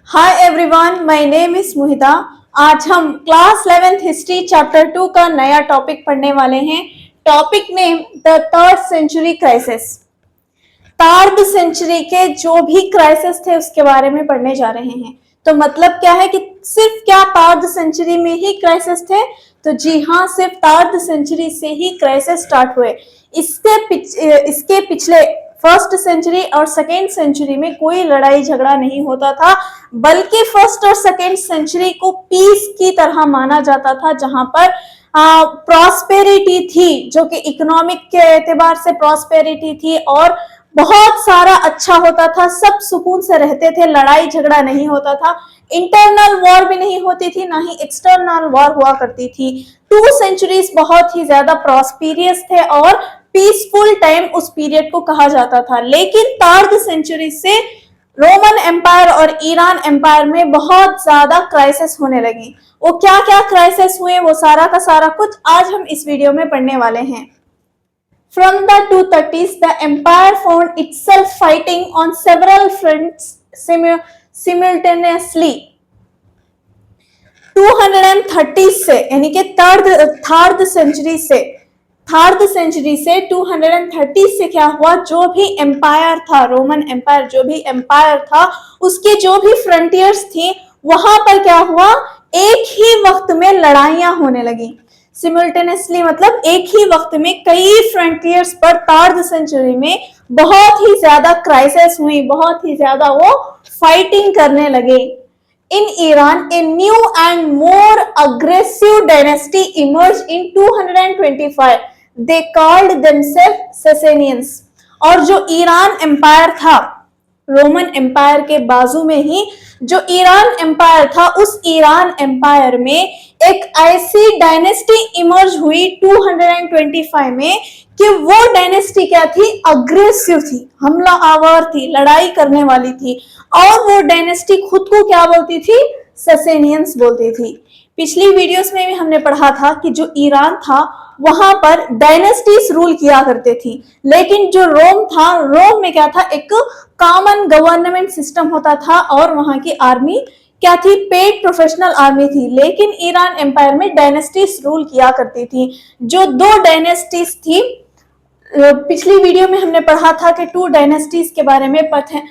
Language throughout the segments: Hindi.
Hi everyone, my name is Mohita. आज हम क्लास 11th हिस्ट्री चैप्टर 2 का नया टॉपिक पढ़ने वाले हैं। Topic name the third century crisis. Third century के जो भी क्राइसिस थे उसके बारे में पढ़ने जा रहे हैं। तो मतलब क्या है कि सिर्फ क्या थर्ड सेंचुरी में ही क्राइसिस थे? तो जी हाँ, सिर्फ थर्ड सेंचुरी से ही क्राइसिस स्टार्ट हुए। इसके पिछले फर्स्ट सेंचुरी और सेकेंड सेंचुरी में कोई लड़ाई झगड़ा नहीं होता था, बल्कि फर्स्ट और सेकेंड सेंचुरी को पीस की तरह माना जाता था, जहां पर प्रॉस्पेरिटी थी, जो कि इकोनॉमिक के एतबार से प्रॉस्पेरिटी थी और बहुत सारा अच्छा होता था। सब सुकून से रहते थे, लड़ाई झगड़ा नहीं होता था, इंटरनल वॉर भी नहीं होती थी, ना ही एक्सटर्नल वॉर हुआ करती थी। 2 सेंचुरीज बहुत ही ज्यादा प्रॉस्पेरियस थे और पीसफुल टाइम उस पीरियड को कहा जाता था। लेकिन थर्ड सेंचुरी से रोमन एम्पायर और ईरान एम्पायर में बहुत ज्यादा क्राइसिस होने लगी। वो क्या क्या क्राइसिस हुए, वो सारा का सारा कुछ आज हम इस वीडियो में पढ़ने वाले हैं। From the 230s, the empire found itself fighting on several fronts simultaneously. 230 से यानी कि थर्ड सेंचुरी से 230 से क्या हुआ, जो भी एम्पायर था, रोमन एम्पायर जो भी एम्पायर था, उसके जो भी फ्रंटियर्स थी, वहां पर क्या हुआ, एक ही वक्त में लड़ाइयां होने लगी। सिमुल्टेनियसली मतलब एक ही वक्त में कई फ्रंटियर्स पर थर्ड सेंचुरी में बहुत ही ज्यादा क्राइसिस हुई, बहुत ही ज्यादा वो फाइटिंग करने लगे। In Iran, a new and more aggressive dynasty emerged in 225. They called themselves Sassanians. और जो ईरान एम्पायर था, रोमन एम्पायर के बाजू में ही जो ईरान एम्पायर था, उस ईरान एम्पायर में एक ऐसी डायनेस्टी इमर्ज हुई 225 में कि वो डायनेस्टी क्या थी, अग्रेसिव थी, हमला आवर थी, लड़ाई करने वाली थी। और वो डायनेस्टी खुद को क्या बोलती थी, ससेनियंस बोलती थी। पिछली वीडियोस में भी हमने पढ़ा था कि जो ईरान था वहां पर डायनेस्टीज रूल किया करते थी, लेकिन जो रोम था, रोम में क्या था, एक कॉमन गवर्नमेंट सिस्टम होता था और वहां की आर्मी क्या थी, पेड प्रोफेशनल आर्मी थी। लेकिन ईरान एम्पायर में डायनेस्टीज रूल किया करती थी। जो 2 डायनेस्टीज थी, पिछली वीडियो में हमने पढ़ा था कि 2 डायनेस्टीज के बारे में पता है।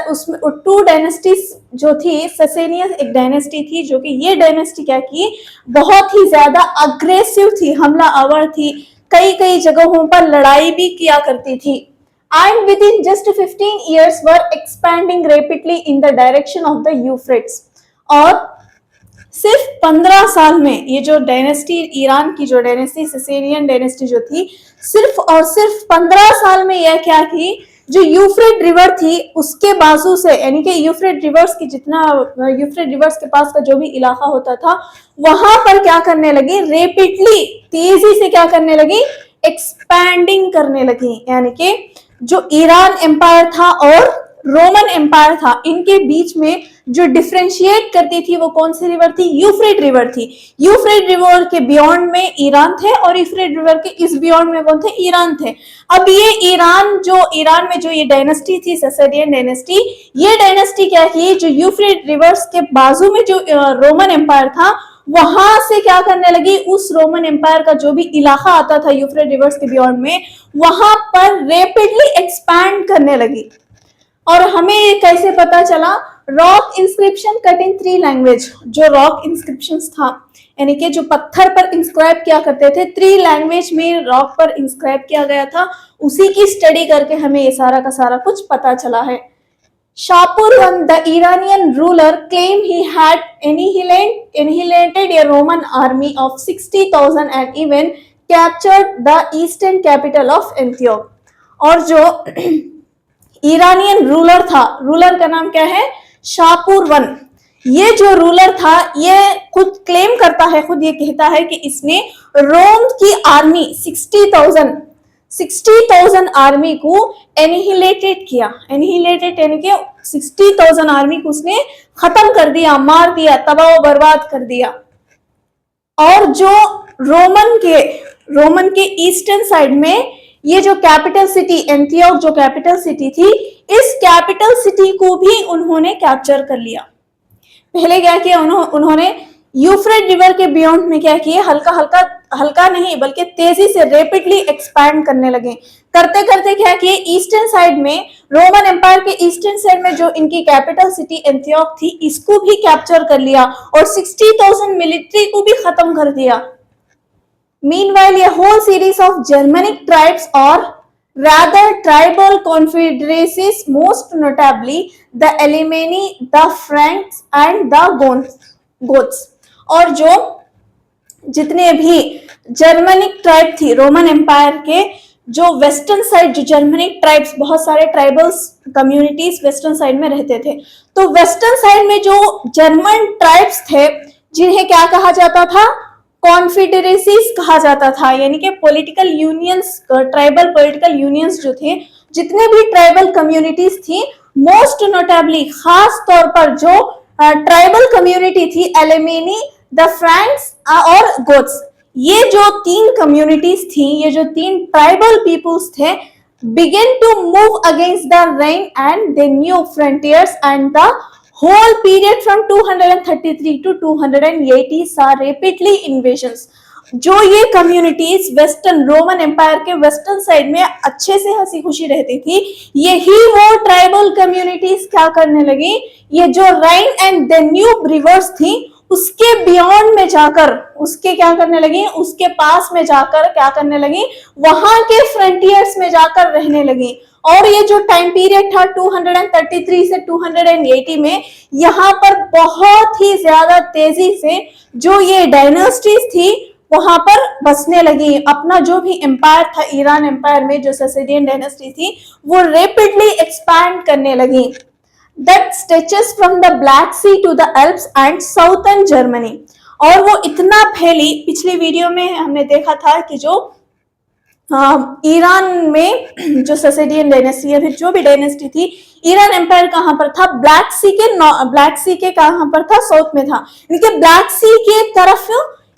उसमें 2 डायनेस्टीज जो थी, ससेनियस एक डायनेस्टी थी, जो कि ये डायनेस्टी क्या की, बहुत ही ज्यादा अग्रेसिव थी, हमला आवर थी, कई जगहों पर लड़ाई भी किया करती थी। And with in just 15 years were expanding rapidly in the direction of the Euphrates. और सिर्फ 15 साल में ये जो डायनेस्टी, ईरान की जो डायनेस्टी, ससेनियन डायनेस्टी जो थी, सिर्फ और सिर्फ 15 साल में यह क्या की, जो यूफ्रेट रिवर थी उसके बाजू से, यानी कि यूफ्रेट रिवर्स के पास का जो भी इलाका होता था, वहां पर क्या करने लगी, रेपिडली, तेजी से क्या करने लगी, एक्सपैंडिंग करने लगी। यानी कि जो ईरान एम्पायर था और रोमन एम्पायर था, इनके बीच में जो डिफरेंशिएट करती थी वो कौन सी रिवर थी, यूफ्रेट रिवर थी। यूफ्रेट रिवर के बियॉन्ड में ईरान थे और यूफ्रेट रिवर के इस बियॉन्ड में कौन थे, ईरान थे। अब ये ईरान में जो ये डायनेस्टी थी, ससेनियन डायनेस्टी, ये डायनेस्टी क्या की, जो यूफ्रेट रिवर्स के बाजू में जो रोमन एम्पायर था, वहां से क्या करने लगी, उस रोमन एम्पायर का जो भी इलाका आता था यूफ्रेट रिवर्स के बियॉन्ड में, वहां पर रैपिडली एक्सपैंड करने लगी। और हमें ये कैसे पता चला, rock inscription cut in 3 language. जो रॉक इंस्क्रिप्शंस था, यानी कि जो पत्थर पर इंस्क्राइब किया करते थे, 3 लैंग्वेज में रॉक पर इंस्क्राइब किया गया था, उसी की स्टडी करके हमें ये सारा का सारा कुछ पता चला है। Shapur I, the Iranian ruler, claimed he had annihilated a Roman army of 60,000 and even captured the eastern capital of Antioch. और जो ईरानियन रूलर था, रूलर का नाम क्या है, शापुर I। ये जो रूलर था, ये खुद क्लेम करता है, खुद ये कहता है कि इसने रोम की आर्मी 60,000 आर्मी को एनिहिलेटेड किया। एनिहिलेटेड यानी कि 60,000 आर्मी को उसने खत्म कर दिया, मार दिया, तबाह बर्बाद कर दिया। और जो रोमन के ईस्टर्न साइड में ये जो कैपिटल सिटी एंटियोक, जो कैपिटल सिटी थी, इस कैपिटल सिटी को भी उन्होंने कैप्चर कर लिया। पहले क्या किया उन्होंने यूफ्रेट रिवर के बियॉन्ड में क्या किए, हल्का हल्का, हल्का नहीं बल्कि तेजी से रैपिडली एक्सपैंड करने लगे। करते करते क्या किए, ईस्टर्न साइड में, रोमन एम्पायर के ईस्टर्न साइड में जो इनकी कैपिटल सिटी एंटियोक थी, इसको भी कैप्चर कर लिया और 60,000 मिलिट्री को भी खत्म कर दिया। Meanwhile, a whole series of Germanic tribes, or rather tribal confederacies, most notably the Alemanni, the Franks and the Goths, और जो जितने भी जर्मनिक ट्राइब थी रोमन एम्पायर के, जो वेस्टर्न साइड, जो जर्मनिक ट्राइब्स, बहुत सारे ट्राइबल्स कम्युनिटीज वेस्टर्न साइड में रहते थे, तो वेस्टर्न साइड में जो जर्मन ट्राइब्स थे जिन्हें क्या कहा जाता था, कॉन्फेडरेसीज कहा जाता था, यानी कि political unions, tribal political unions जो थे, जितने भी ट्राइबल कम्युनिटीज थी, मोस्ट नोटेबली, खास तौर पर जो ट्राइबल कम्युनिटी थी, एलेमेनी, द फ्रैंक्स और गोथ्स, ये जो तीन कम्युनिटीज थी, ये जो तीन ट्राइबल पीपुल्स थे, began to move against the Rhine and the new frontiers, and the whole period from 233 to 280 saw rapidly invasions। जो ये कम्युनिटीज वेस्टर्न रोमन एम्पायर के वेस्टर्न साइड में अच्छे से हंसी खुशी रहती थी, यही वो ट्राइबल कम्युनिटीज क्या करने लगी, ये जो राइन एंड डेन्यूब रिवर्स थी उसके बियॉन्ड में जाकर, उसके क्या करने लगी, उसके पास में जाकर क्या करने लगी, वहां के फ्रंटियर्स में जाकर रहने लगी। और ये जो टाइम पीरियड था 233 से 280 में, यहाँ पर बहुत ही ज्यादा तेजी से जो ये डायनेस्टीज थी वहां पर बसने लगी। अपना जो भी एम्पायर था ईरान एम्पायर में, जो ससेडियन डायनेस्टी थी, वो रैपिडली एक्सपैंड करने लगी। That stretches from the Black Sea to the Alps and southern Germany। और वो इतना फैली, पिछली वीडियो में हमने देखा था कि जो ईरान में जो ससेडियन डायनेस्टी या फिर जो भी डायनेस्टी थी, ईरान एम्पायर कहाँ पर था, ब्लैक सी के कहाँ पर था, साउथ में था, यानी ब्लैक सी के तरफ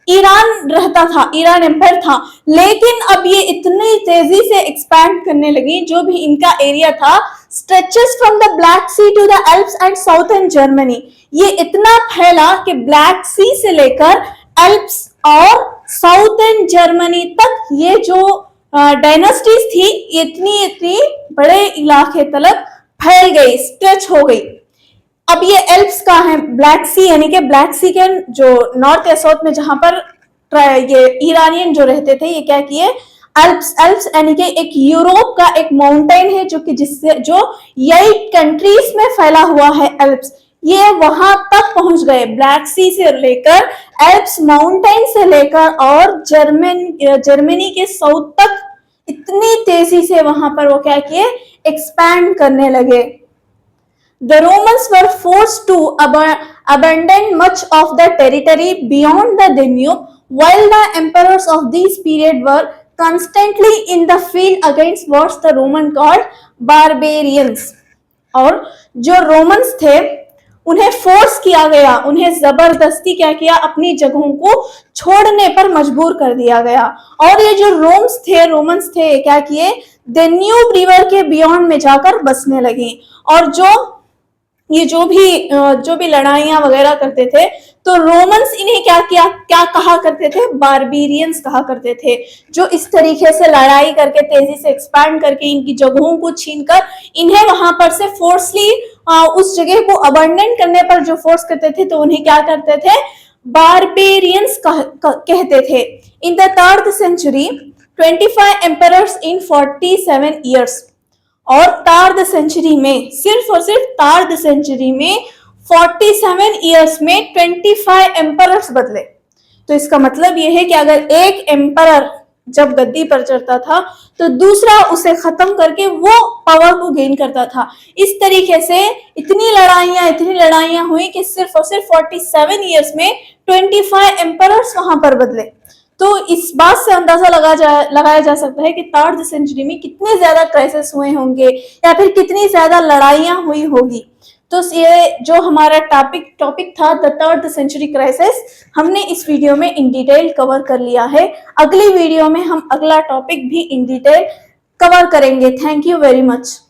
ईरान रहता था, ईरान एम्पायर था। लेकिन अब ये इतनी तेजी से एक्सपैंड करने लगी, जो भी इनका एरिया था, stretches from the Black Sea to the Alps and southern Germany, ये इतना फैला कि ब्लैक सी से लेकर एल्प्स और साउथर्न जर्मनी तक ये जो डायनेस्टीज थी, इतनी बड़े इलाके तक फैल गई, स्ट्रेच हो गई। अब ये एल्प्स का है, ब्लैक सी, यानी कि ब्लैक सी के जो नॉर्थ या साउथ में जहां पर ये ईरानियन जो रहते थे, ये क्या किए, एल्प्स यानी कि एक यूरोप का एक माउंटेन है जो कि जिससे जो 8 कंट्रीज में फैला हुआ है एल्प्स, ये वहां तक पहुंच गए, ब्लैक सी से लेकर एल्प्स माउंटेन से लेकर और जर्मनी के साउथ तक इतनी तेजी से वहां पर वो क्या किए, एक्सपैंड करने लगे। The Romans were forced to abandon much of the territory beyond the Danube, while the emperors of this period were constantly in the field against what the Roman called barbarians। और जो रोमन्स थे उन्हें फोर्स किया गया, उन्हें जबरदस्ती क्या किया, अपनी जगहों को छोड़ने पर मजबूर कर दिया गया। और ये जो रोमन्स थे क्या किए, डेन्यूब रिवर के बियॉन्ड में जाकर बसने लगे। और ये जो भी लड़ाइयां वगैरह करते थे, तो रोमन्स इन्हें क्या कहा करते थे, बारबेरियंस कहा करते थे, जो इस तरीके से लड़ाई करके तेजी से एक्सपैंड करके इनकी जगहों को छीनकर इन्हें वहां पर से फोर्सली उस जगह को अबंडन करने पर जो फोर्स करते थे, तो उन्हें क्या करते थे, बारबेरियंस कहते थे। In the 3rd century 25 emperors in 47 years। और 3rd सेंचुरी में, सिर्फ और सिर्फ 3rd सेंचुरी में 47 इयर्स में 25 एम्परर्स बदले। तो इसका मतलब यह है कि अगर एक एम्परर जब गद्दी पर चढ़ता था तो दूसरा उसे खत्म करके वो पावर को गेन करता था। इस तरीके से इतनी लड़ाइयां हुई कि सिर्फ और सिर्फ 47 इयर्स में 25 एम्परर्स वहां पर बदले। तो इस बात से अंदाजा लगाया जा सकता है कि 3rd सेंचुरी में कितने ज्यादा क्राइसिस हुए होंगे या फिर कितनी ज्यादा लड़ाइयां हुई होगी। तो ये जो हमारा टॉपिक था, द 3rd सेंचुरी क्राइसिस, हमने इस वीडियो में इन डिटेल कवर कर लिया है। अगली वीडियो में हम अगला टॉपिक भी इन डिटेल कवर करेंगे। Thank you very much.